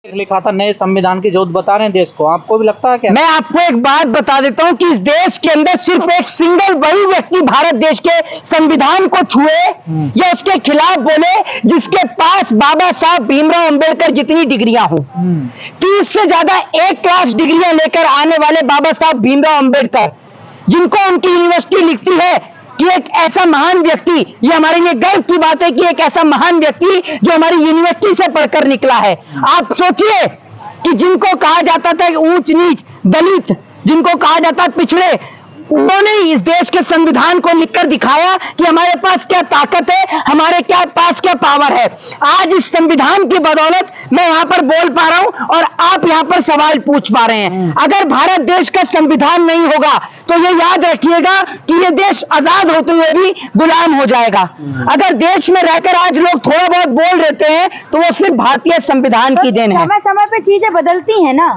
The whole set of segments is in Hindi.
लिखा था नए संविधान की जरूरत बता रहे हैं देश को, आपको भी लगता है क्या? मैं आपको एक बात बता देता हूं कि इस देश के अंदर सिर्फ एक सिंगल वही व्यक्ति भारत देश के संविधान को छुए या उसके खिलाफ बोले जिसके पास बाबा साहब भीमराव अंबेडकर जितनी डिग्रियां हों। 30 से ज्यादा एक क्लास डिग्रियां लेकर आने वाले बाबा साहब भीमराव अंबेडकर, जिनको उनकी यूनिवर्सिटी लिखती है कि एक ऐसा महान व्यक्ति, ये हमारे लिए गर्व की बात है कि एक ऐसा महान व्यक्ति जो हमारी यूनिवर्सिटी से पढ़कर निकला है। आप सोचिए कि जिनको कहा जाता था ऊंच नीच, दलित, जिनको कहा जाता पिछड़े, उन्होंने इस देश के संविधान को लिखकर दिखाया कि हमारे पास क्या ताकत है, हमारे पास क्या पावर है। आज इस संविधान की बदौलत मैं यहां पर बोल पा रहा हूं और आप यहां पर सवाल पूछ पा रहे हैं। अगर भारत देश का संविधान नहीं होगा तो ये याद रखिएगा कि ये देश आजाद होते हुए भी गुलाम हो जाएगा। अगर देश में रहकर आज लोग थोड़ा बहुत बोल लेते हैं तो वो सिर्फ भारतीय संविधान की देन है। समय समय पे चीजें बदलती हैं ना।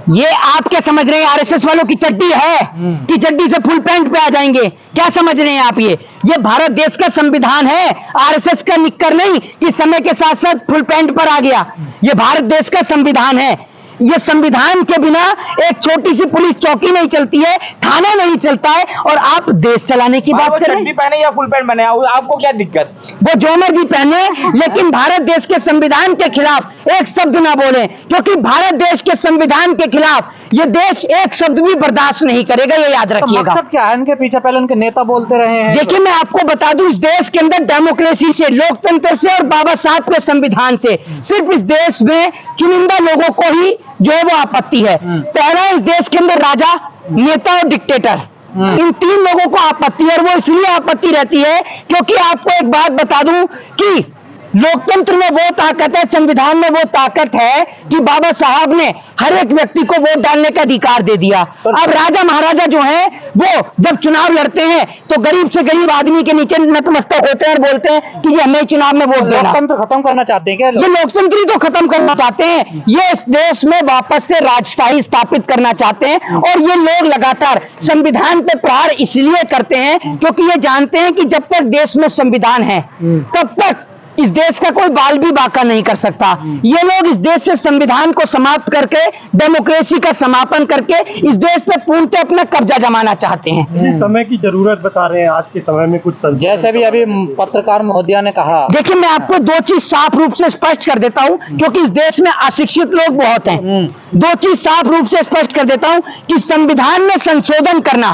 ये आप क्या समझ रहे हैं आरएसएस वालों की चड्डी है कि चड्डी से फुल पैंट पे आ जाएंगे? क्या समझ रहे हैं आप? ये भारत देश का संविधान है, आरएसएस का निक्कर नहीं कि समय के साथ साथ फुल पैंट पर आ गया। ये भारत देश का संविधान है। ये संविधान के बिना एक छोटी सी पुलिस चौकी नहीं चलती है, थाना नहीं चलता है, और आप देश चलाने की बात करें। चड्डी पहने या फुल पैंट पहने, आपको क्या दिक्कत? वो जो मर्जी पहने, लेकिन भारत देश के संविधान के खिलाफ एक शब्द ना बोले, क्योंकि भारत देश के संविधान के खिलाफ ये देश एक शब्द भी बर्दाश्त नहीं करेगा। ये याद रखिएगा। मकसद क्या है इनके पीछे? पहले उनके नेता बोलते रहे हैं। देखिए, मैं आपको बता दूं, इस देश के अंदर डेमोक्रेसी से, लोकतंत्र से और बाबा साहब के संविधान से सिर्फ इस देश में चुनिंदा लोगों को ही जो है वो आपत्ति है। पहला, इस देश के अंदर राजा, नेता और डिक्टेटर, इन तीन लोगों को आपत्ति है। और वो इसलिए आपत्ति रहती है क्योंकि आपको एक बात बता दूं कि लोकतंत्र में वो ताकत है, संविधान में वो ताकत है कि बाबा साहब ने हर एक व्यक्ति को वोट डालने का अधिकार दे दिया। अब राजा महाराजा जो हैं वो जब चुनाव लड़ते हैं तो गरीब से गरीब आदमी के नीचे नतमस्तक होते हैं और बोलते हैं कि ये हमें चुनाव में वोट देना। लोकतंत्र खत्म करना चाहते हैं क्या? ये लोकतंत्र ही तो खत्म करना चाहते हैं। ये इस देश में वापस से राजशाही स्थापित करना चाहते हैं। और ये लोग लगातार संविधान पे प्रहार इसलिए करते हैं क्योंकि ये जानते हैं कि जब तक देश में संविधान है तब तक इस देश का कोई बाल भी बाका नहीं कर सकता। ये लोग इस देश से संविधान को समाप्त करके डेमोक्रेसी का समापन करके इस देश पे पूर्णतः अपना कब्जा जमाना चाहते हैं। समय की जरूरत बता रहे हैं आज के समय में कुछ जैसे भी अभी पत्रकार महोदया ने कहा। देखिए, मैं आपको दो चीज साफ रूप से स्पष्ट कर देता हूं क्योंकि इस देश में अशिक्षित लोग बहुत हैं। दो चीज साफ रूप से स्पष्ट कर देता हूं कि संविधान में संशोधन करना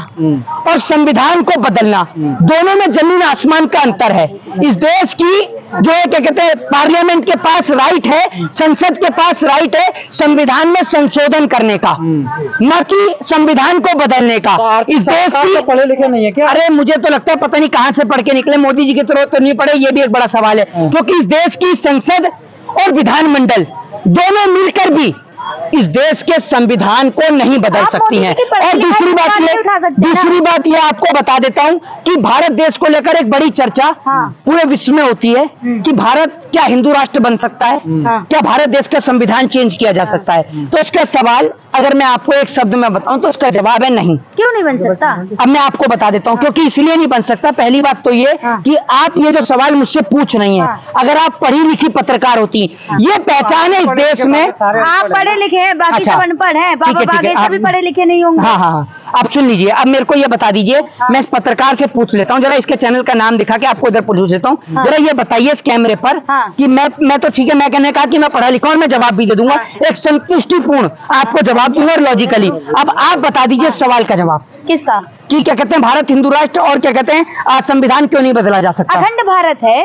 और संविधान को बदलना, दोनों में जमीन आसमान का अंतर है। इस देश की जो है क्या कहते हैं, पार्लियामेंट के पास राइट है, संसद के पास राइट है संविधान में संशोधन करने का, न कि संविधान को बदलने का। इस देश की पढ़े लिखे नहीं है क्या? अरे मुझे तो लगता है पता नहीं कहां से पढ़ के निकले, मोदी जी की तरह तो नहीं पढ़े, ये भी एक बड़ा सवाल है। क्योंकि इस देश की संसद और विधानमंडल दोनों मिलकर भी इस देश के संविधान को नहीं बदल सकती हैं। और दूसरी बात ये आपको बता देता हूं कि भारत देश को लेकर एक बड़ी चर्चा पूरे विश्व में होती है कि भारत क्या हिंदू राष्ट्र बन सकता है, क्या भारत देश का संविधान चेंज किया जा सकता है। तो इसका सवाल अगर मैं आपको एक शब्द में बताऊं तो इसका जवाब है नहीं। क्यों नहीं बन सकता? अब मैं आपको बता देता हूं क्योंकि इसलिए नहीं बन सकता। पहली बात तो ये कि आप ये जो सवाल मुझसे पूछ रही हैं, अगर आप पढ़ी लिखी पत्रकार होती, ये पहचान है इस देश में। आप पढ़े लिखे हैं, बाकी सब अनपढ़ हैं। बाबा बागेश्वर भी पढ़े लिखे नहीं होंगे। हाँ, आप सुन लीजिए। अब मेरे को ये बता दीजिए, मैं इस पत्रकार से पूछ लेता हूँ, जरा इसके चैनल का नाम दिखा के आपको उधर पूछ लेता हूँ। जरा ये बताइए इस कैमरे पर कि मैं तो ठीक है, मैं कहने कहा कि मैं पढ़ा लिखा हूँ, मैं जवाब भी दे दूंगा, एक संतुष्टिपूर्ण आपको जवाब दूंगा और लॉजिकली। अब आप बता दीजिए सवाल का जवाब। किसका? कि क्या कहते हैं भारत हिंदू राष्ट्र और क्या कहते हैं संविधान क्यों नहीं बदला जा सकता? अखंड भारत है।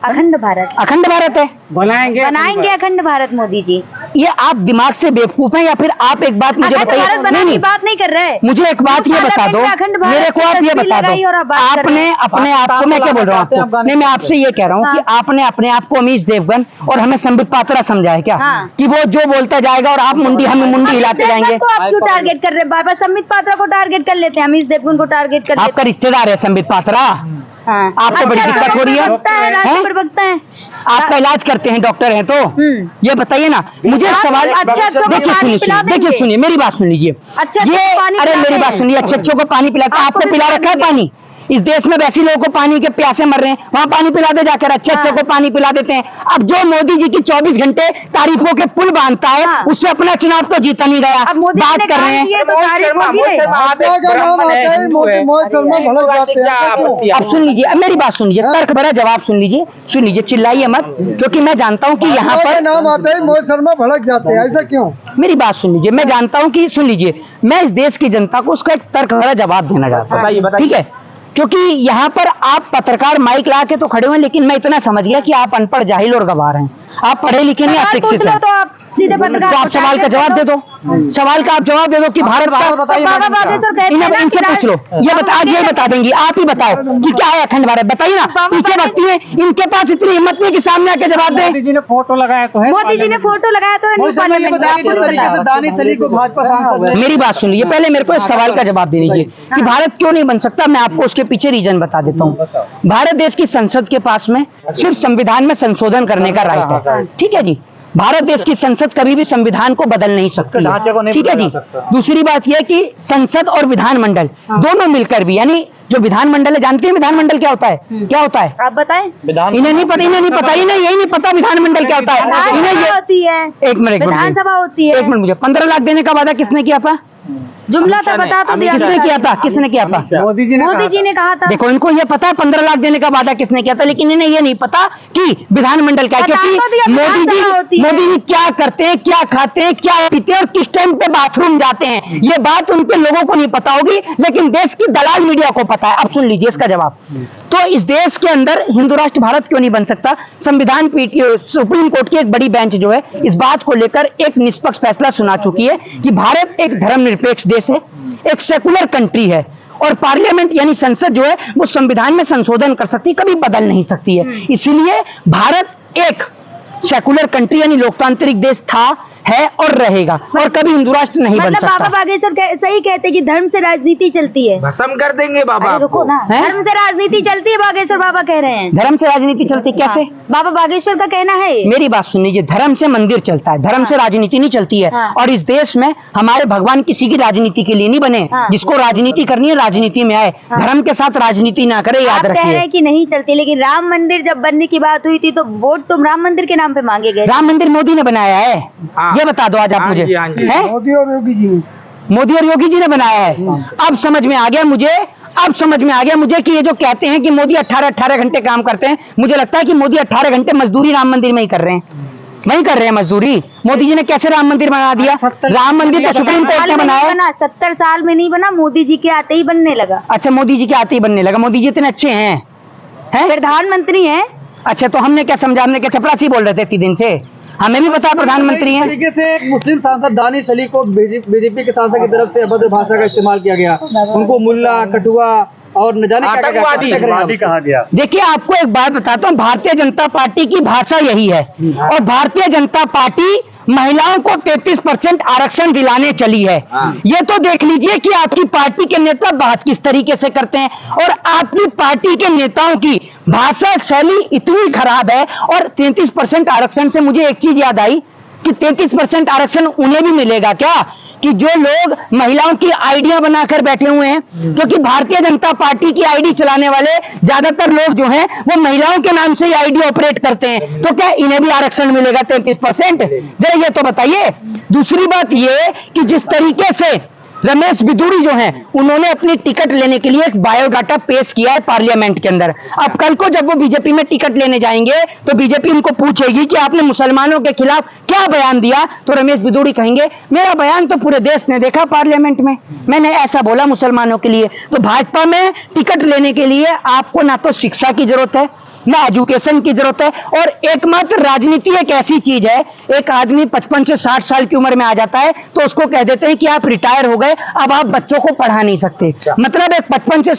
अखंड भारत, अखंड भारत है। बनाएंगे अखंड भारत मोदी जी। ये आप दिमाग से बेवकूफ हैं या फिर आप एक बात मुझे बताइए। नहीं, बात नहीं कर रहे। मुझे एक बात ये बता दो, मेरे को आप ये बता दो, आपने अपने आप को, मैं क्या बोल रहा हूँ आपको, नहीं मैं आपसे ये कह रहा हूँ कि आपने अपने आप को अमीश देवगन और हमें संबित पात्रा समझा है क्या कि वो जो बोलता जाएगा और आप हमें मुंडी हिलाते जाएंगे? आप क्यों टारगेट कर रहे हैं बार बार? संबित पात्रा को टारगेट कर लेते हैं, अमीश देवगन को टारगेट कर लेते हैं। आपका रिश्तेदार है संबित पात्रा। आपको बड़ी दिक्कत हो रही है। आपका इलाज करते हैं, डॉक्टर हैं तो ये बताइए ना मुझे सवाल। देखिए सुनिए मेरी बात सुन लीजिए। ये अरे मेरी बात सुनिए, अच्छे अच्छों को पानी पिलाते हैं, आपको पिला रखा है पानी? इस देश में वैसे लोगों को पानी के प्यासे मर रहे हैं, वहां पानी पिला दे जाकर, अच्छे अच्छे को पानी पिला देते हैं। अब जो मोदी जी की 24 घंटे तारीफों के पुल बांधता है, उससे अपना चुनाव तो जीता नहीं गया। अब मोदी बात कर रहे हैं। अब सुन लीजिए, अब मेरी बात सुन लीजिए, तर्क भरा जवाब सुन लीजिए, चिल्लाइए मत, क्योंकि मैं जानता हूं कि यहाँ पर नाम आता है मोहित शर्मा भड़क जाते हैं, ऐसा क्यों? मेरी बात सुन लीजिए, मैं जानता हूं कि, सुन लीजिए, मैं इस देश की जनता को उसका एक तर्क भरा जवाब देना चाहता हूं, ठीक है? क्योंकि यहाँ पर आप पत्रकार माइक ला के तो खड़े हुए, लेकिन मैं इतना समझ गया कि आप अनपढ़, जाहिल और गवार हैं। आप पढ़े लिखे नहीं, अशिक्षित हैं। तो आप सीधे पत्रकार तो आप सवाल का जवाब दे दो, सवाल का आप जवाब दे दो कि भारत का, इनसे पूछ लो, ये बता, आज ये बता देंगी, आप ही बताओ कि क्या है अखंड भारत, बताइए ना। पीछे व्यक्ति है, इनके पास इतनी हिम्मत नहीं कि सामने आके जवाब दें। मोदी जी ने फोटो लगाया तो है, मोदी जी ने फोटो लगाया तो है नहीं पार्लियामेंट में। मेरी बात सुनिए, पहले मेरे को एक सवाल का जवाब दे दीजिए कि भारत क्यों नहीं बन सकता। मैं आपको उसके पीछे रीजन बता देता हूँ। भारत देश की संसद के पास में सिर्फ संविधान में संशोधन करने का राइट है, ठीक है जी। भारत देश की संसद कभी भी संविधान को बदल नहीं सकती है, ठीक है जी। दूसरी बात यह कि संसद और विधानमंडल दोनों मिलकर भी, यानी जो विधानमंडल है, जानते हैं विधानमंडल क्या होता है? क्या होता है आप बताएं। इन्हें नहीं पता, यही नहीं पता विधानमंडल क्या होता है। इन्हें ये होती है, एक मिनट, विधानसभा होती है। एक मिनट, मुझे 15 लाख देने का वादा किसने किया था? जुमला था, बता तो दिया। किसने किया था? किसने किया था? मोदी जी ने कहा था। देखो, इनको ये पता है 15 लाख देने का वादा किसने किया था, लेकिन इन्हें ये नहीं पता कि विधानमंडल क्या है। क्योंकि मोदी जी क्या करते हैं, क्या खाते हैं, क्या पीते हैं और किस टाइम पे बाथरूम जाते हैं, ये बात उनके लोगों को नहीं पता होगी, लेकिन देश की दलाल मीडिया को पता है। अब सुन लीजिए इसका जवाब। तो इस देश के अंदर हिंदू राष्ट्र भारत क्यों नहीं बन सकता? संविधान पीठ, सुप्रीम कोर्ट की एक बड़ी बेंच जो है इस बात को लेकर एक निष्पक्ष फैसला सुना चुकी है कि भारत एक धर्मनिरपेक्ष देश है, एक सेकुलर कंट्री है, और पार्लियामेंट यानी संसद जो है वो संविधान में संशोधन कर सकती है, कभी बदल नहीं सकती है। इसीलिए भारत एक सेकुलर कंट्री यानी लोकतांत्रिक देश था, है और रहेगा, और कभी हिंदू राष्ट्र नहीं बन सकता। बाबा बागेश्वर सही कहते हैं कि धर्म से राजनीति चलती है। भस्म कर देंगे बाबा। रुको ना, धर्म से राजनीति चलती है, बागेश्वर बाबा कह रहे हैं। धर्म से राजनीति चलती कैसे? बाबा बागेश्वर का कहना है। मेरी बात सुन लीजिए, धर्म से मंदिर चलता है, धर्म से राजनीति नहीं चलती है। और इस देश में हमारे भगवान किसी की राजनीति के लिए नहीं बने। जिसको राजनीति करनी है राजनीति में आए, धर्म के साथ राजनीति ना करे, याद रखिए। कह रहे हैं कि नहीं चलती, लेकिन राम मंदिर जब बनने की बात हुई थी तो वोट तुम राम मंदिर के नाम पे मांगे गए। राम मंदिर मोदी ने बनाया है, ये बता दो आज आप मुझे। हैं? मोदी और योगी जी ने, मोदी और योगी जी ने बनाया है। अब समझ में आ गया मुझे कि ये जो कहते हैं कि मोदी 18 घंटे काम करते हैं, मुझे लगता है कि मोदी 18 घंटे मजदूरी राम मंदिर में ही कर रहे हैं। वही कर रहे हैं मजदूरी। मोदी जी ने कैसे राम मंदिर बना दिया? राम मंदिर तो सुप्रीम कोर्ट ने बनाया। 70 साल में नहीं बना, मोदी जी के आते ही बनने लगा। अच्छा, मोदी जी के आते ही बनने लगा। मोदी जी इतने अच्छे हैं, प्रधानमंत्री हैं। अच्छा, तो हमने क्या समझा? हमने क्या चपरासी बोल रहे थे इतने दिन से? हमें भी पता प्रधानमंत्री हैं। तरीके से एक मुस्लिम सांसद दानिश अली को बीजेपी के सांसद की तरफ से अभद्र भाषा का इस्तेमाल किया गया, उनको मुल्ला, कठुआ और न जाने आतंकवादी कहा गया। देखिए, आपको एक बात बताता हूँ, भारतीय जनता पार्टी की भाषा यही है, और भारतीय जनता पार्टी महिलाओं को 33% आरक्षण दिलाने चली है। ये तो देख लीजिए कि आपकी पार्टी के नेता बात किस तरीके से करते हैं, और आपकी पार्टी के नेताओं की भाषा शैली इतनी खराब है। और 33% आरक्षण से मुझे एक चीज याद आई कि 33% आरक्षण उन्हें भी मिलेगा क्या? कि जो लोग महिलाओं की आईडियां बनाकर बैठे हुए हैं, क्योंकि भारतीय जनता पार्टी की आईडी चलाने वाले ज्यादातर लोग जो हैं वो महिलाओं के नाम से आईडी ऑपरेट करते हैं, तो क्या इन्हें भी आरक्षण मिलेगा 33%? जरा ये तो बताइए। दूसरी बात ये कि जिस तरीके से रमेश बिदूरी जो हैं, उन्होंने अपनी टिकट लेने के लिए एक बायोडाटा पेश किया है पार्लियामेंट के अंदर। अब कल को जब वो बीजेपी में टिकट लेने जाएंगे तो बीजेपी उनको पूछेगी कि आपने मुसलमानों के खिलाफ क्या बयान दिया, तो रमेश बिदूरी कहेंगे मेरा बयान तो पूरे देश ने देखा पार्लियामेंट में, मैंने ऐसा बोला मुसलमानों के लिए। तो भाजपा में टिकट लेने के लिए आपको ना तो शिक्षा की जरूरत है, ना एजुकेशन की जरूरत है, और एकमात्र राजनीति एक ऐसी चीज है, एक आदमी 55 से 60 साल की उम्र में आ जाता है तो उसको कह देते हैं कि आप रिटायर हो गए, अब आप बच्चों को पढ़ा नहीं सकते। मतलब एक 55 से